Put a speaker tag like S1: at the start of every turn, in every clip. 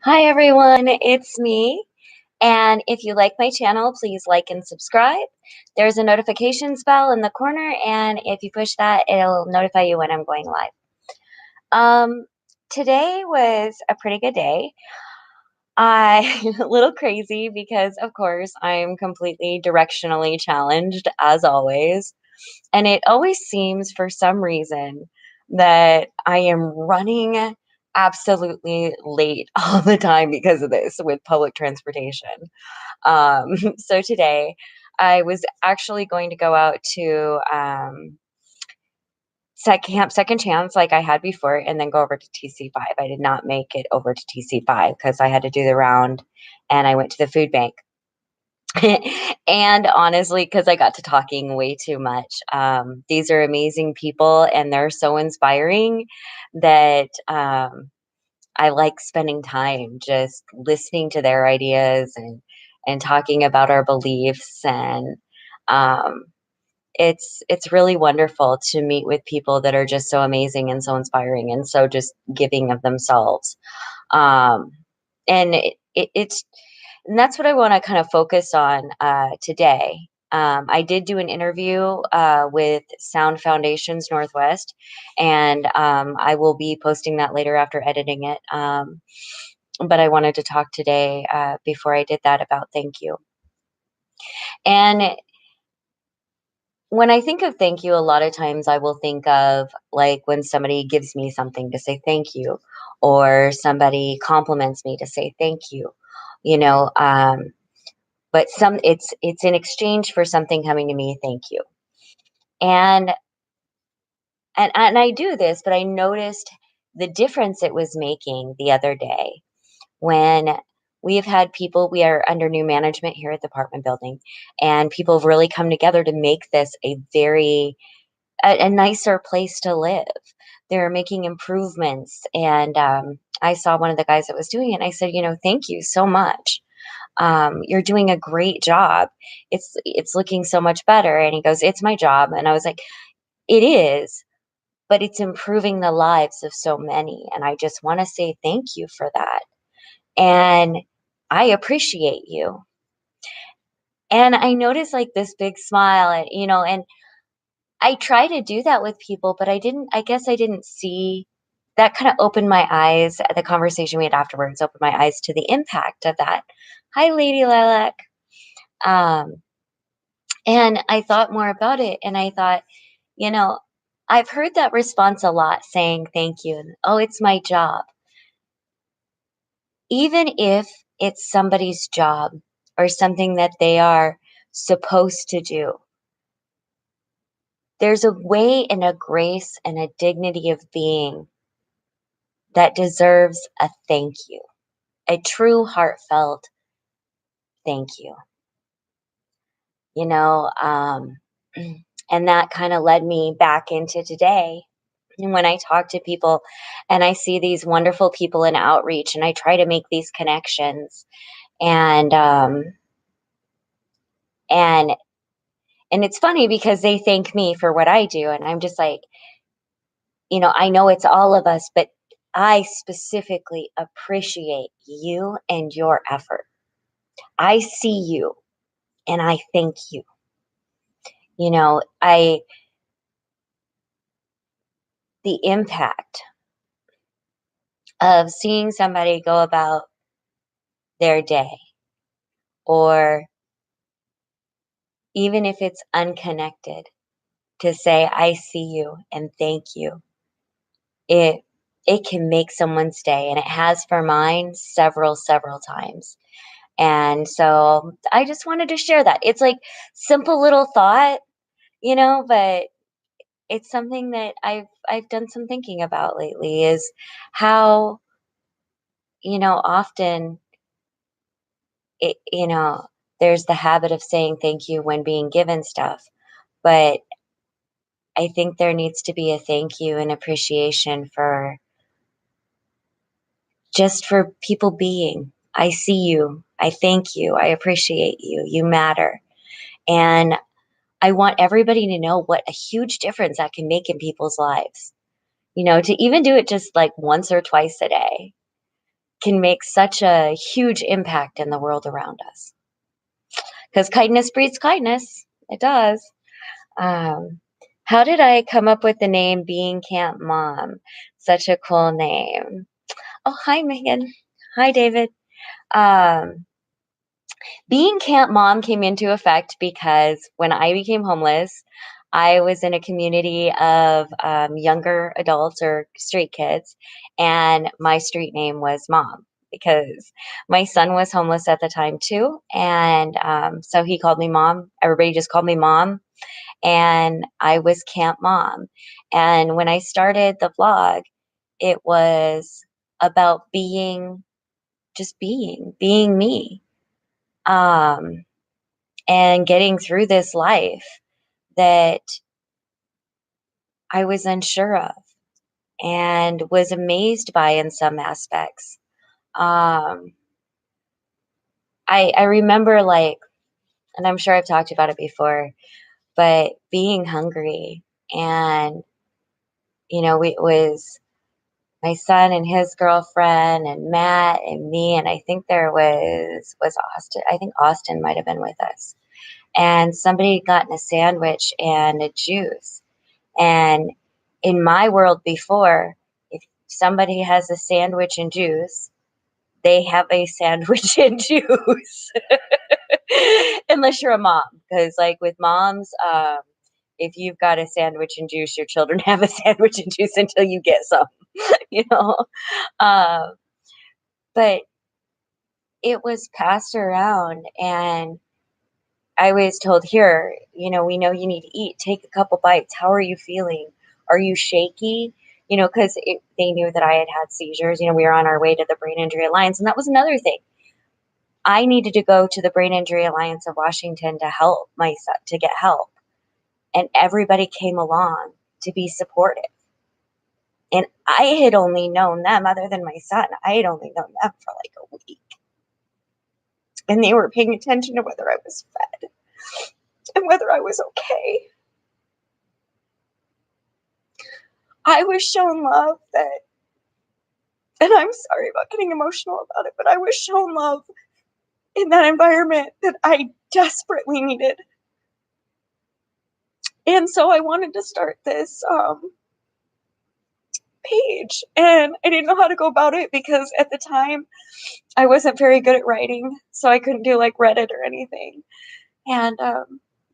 S1: Hi everyone, it's me. And if you like my channel, please like and subscribe. There's a notifications bell in the corner, and if you push that, it'll notify you when I'm going live. Um, Today was a pretty good day. I a little crazy because of course I'm completely directionally challenged as always. And it always seems for some reason that I am running absolutely late all the time because of this with public transportation. So today I was actually going to go out to Camp Second Chance like I had before and then go over to TC5. I did not make it over to TC5 because I had to do the round and I went to the food bank. And honestly, because I got to talking way too much. These are amazing people and they're so inspiring that I like spending time just listening to their ideas and talking about our beliefs. And um, it's really wonderful to meet with people that are just so amazing and so inspiring and so just giving of themselves. Um, and it's and that's what I want to kind of focus on today. I did do an interview with Sound Foundations Northwest, and I will be posting that later after editing it. But I wanted to talk today before I did that about thank you. And when I think of thank you, a lot of times I will think of like when somebody gives me something to say thank you, or somebody compliments me to say thank you. You know, but it's in exchange for something coming to me, thank you. And and I do this, but I noticed the difference it was making the other day when we have had people, we are under new management here at the apartment building, and people have really come together to make this a nicer place to live. They're making improvements, and I saw one of the guys that was doing it. And I said, thank you so much. You're doing a great job. It's looking so much better. And he goes, it's my job. And I was like, it is, but it's improving the lives of so many. And I just want to say thank you for that. And I appreciate you. And I noticed like this big smile, and I try to do that with people, but I guess I didn't see that. Kind of opened my eyes. The conversation we had afterwards opened my eyes to the impact of that. Hi, Lady Lilac. Um, and I thought more about it, and I thought, you know, I've heard that response a lot, saying thank you and, oh, it's my job. Even if it's somebody's job or something that they are supposed to do, there's a way and a grace and a dignity of being that deserves a thank you, a true heartfelt thank you. You know, and that kind of led me back into today. And when I talk to people and I see these wonderful people in outreach, and I try to make these connections, and and and it's funny because they thank me for what I do, and I'm just like, I know it's all of us, but I specifically appreciate you and your effort. I see you and I thank you. I the impact of seeing somebody go about their day, or even if it's unconnected, to say I see you and thank you. It can make someone's day, and it has for mine several times. And so I just wanted to share that. It's like simple little thought, but it's something that I've done some thinking about lately, is how, often it, there's the habit of saying thank you when being given stuff. But I think there needs to be a thank you and appreciation for just for people being. I see you. I thank you. I appreciate you. You matter. And I want everybody to know what a huge difference that can make in people's lives. To even do it just like once or twice a day can make such a huge impact in the world around us. Because kindness breeds kindness. It does. Um, how did I come up with the name Being Camp Mom? Such a cool name. Oh, hi, Megan. Hi, David. Um, Being Camp Mom came into effect because when I became homeless, I was in a community of younger adults or street kids, and my street name was Mom because my son was homeless at the time too. And so he called me Mom. Everybody just called me Mom, and I was Camp Mom. And when I started the vlog, it was about being me. Um, and getting through this life that I was unsure of and was amazed by in some aspects. Um, I remember like, and I'm sure I've talked about it before, but being hungry and it was my son and his girlfriend and Matt and me, and I think there was Austin. I think Austin might have been with us. And somebody had gotten a sandwich and a juice. And in my world before, if somebody has a sandwich and juice, they have a sandwich and juice. Unless you're a mom. Because, like, with moms, if you've got a sandwich and juice, your children have a sandwich and juice until you get some, you know? Um, but it was passed around, and I was told, "Here, we know you need to eat. Take a couple bites. How are you feeling? Are you shaky?" Because they knew that I had had seizures. We were on our way to the Brain Injury Alliance, and that was another thing. I needed to go to the Brain Injury Alliance of Washington to help my son, to get help, and everybody came along to be supportive. And I had only known them, other than my son, I had only known them for like a week, and they were paying attention to whether I was fed and whether I was okay. I was shown love that, and I'm sorry about getting emotional about it, but I was shown love in that environment that I desperately needed. And so I wanted to start this page, and I didn't know how to go about it because at the time I wasn't very good at writing, so I couldn't do like Reddit or anything. And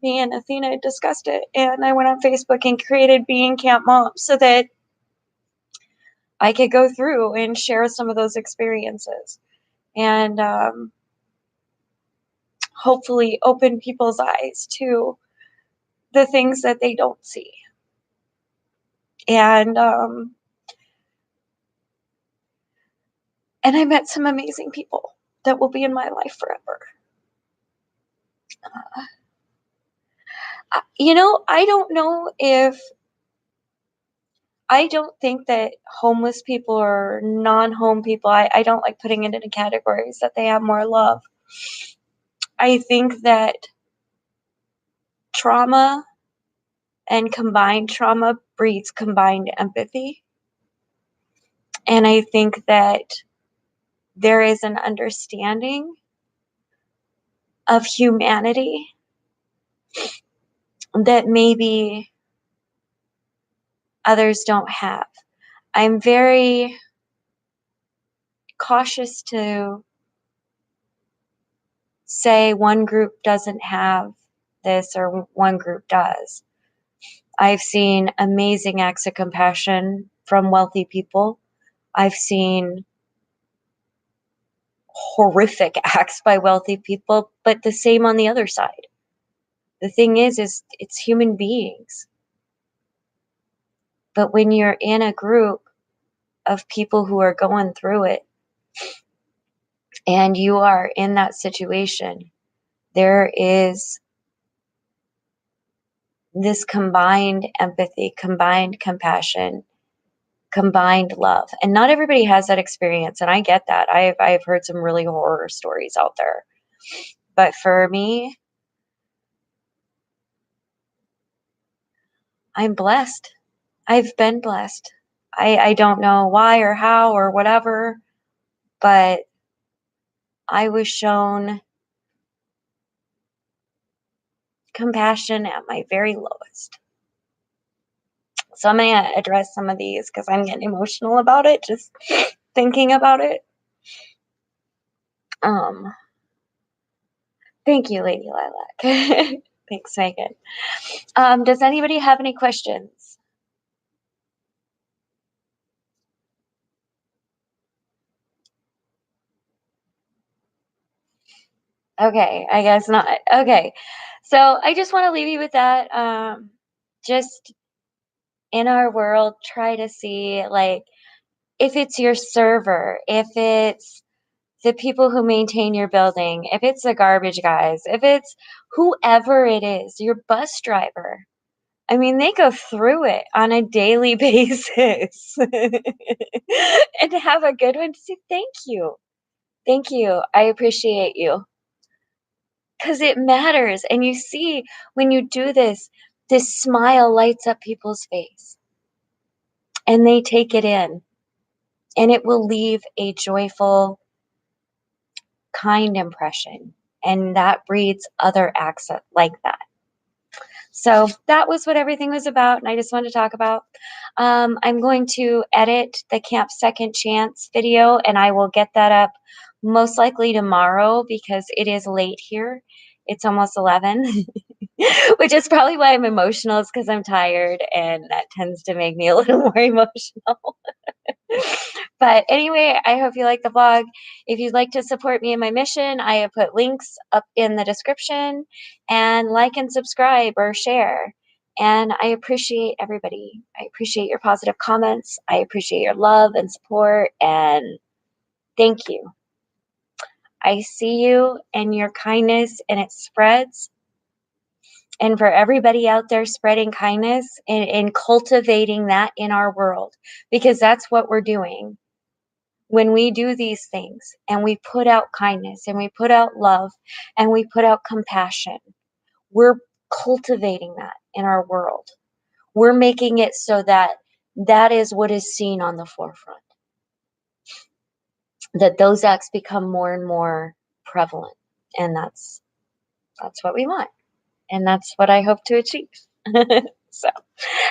S1: me and Athena discussed it, and I went on Facebook and created Being Camp Mom so that I could go through and share some of those experiences and hopefully open people's eyes to the things that they don't see. And I met some amazing people that will be in my life forever. I don't know if I don't think that homeless people or non-home people, I don't like putting it into categories that they have more love. I think that trauma and combined trauma breeds combined empathy. And I think that there is an understanding of humanity that maybe others don't have. I'm very cautious to say one group doesn't have this or one group does. I've seen amazing acts of compassion from wealthy people. I've seen horrific acts by wealthy people, but the same on the other side. The thing is it's human beings. But when you're in a group of people who are going through it and you are in that situation, there is this combined empathy, combined compassion, combined love. And not everybody has that experience, and I get that. I've heard some really horror stories out there. But for me, I'm blessed. I've been blessed. I don't know why or how or whatever, but I was shown compassion at my very lowest. So I'm gonna address some of these because I'm getting emotional about it, just thinking about it. Um, Thank you, Lady Lilac. Thanks, Megan. Does anybody have any questions? Okay, I guess not. Okay. So I just want to leave you with that. Just in our world, try to see, like, if it's your server, if it's the people who maintain your building, if it's the garbage guys, if it's whoever it is, your bus driver. I mean, they go through it on a daily basis. And to have a good one to say, thank you. Thank you. I appreciate you. Because it matters. And you see, when you do this, this smile lights up people's face and they take it in, and it will leave a joyful, kind impression. And that breeds other acts like that. So that was what everything was about, and I just wanted to talk about. I'm going to edit the Camp Second Chance video, and I will get that up most likely tomorrow because it is late here. It's almost 11, which is probably why I'm emotional, is because I'm tired, and that tends to make me a little more emotional. But anyway, I hope you like the vlog. If you'd like to support me in my mission, I have put links up in the description, and like and subscribe or share. And I appreciate everybody. I appreciate your positive comments. I appreciate your love and support, and thank you. I see you and your kindness, and it spreads. And for everybody out there spreading kindness and cultivating that in our world, because that's what we're doing. When we do these things and we put out kindness and we put out love and we put out compassion, we're cultivating that in our world. We're making it so that that is what is seen on the forefront, that those acts become more and more prevalent. And that's what we want. And that's what I hope to achieve. So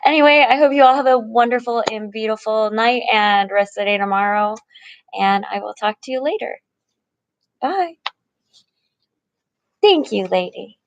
S1: anyway, I hope you all have a wonderful and beautiful night and rest of the day tomorrow. And I will talk to you later. Bye. Thank you, lady.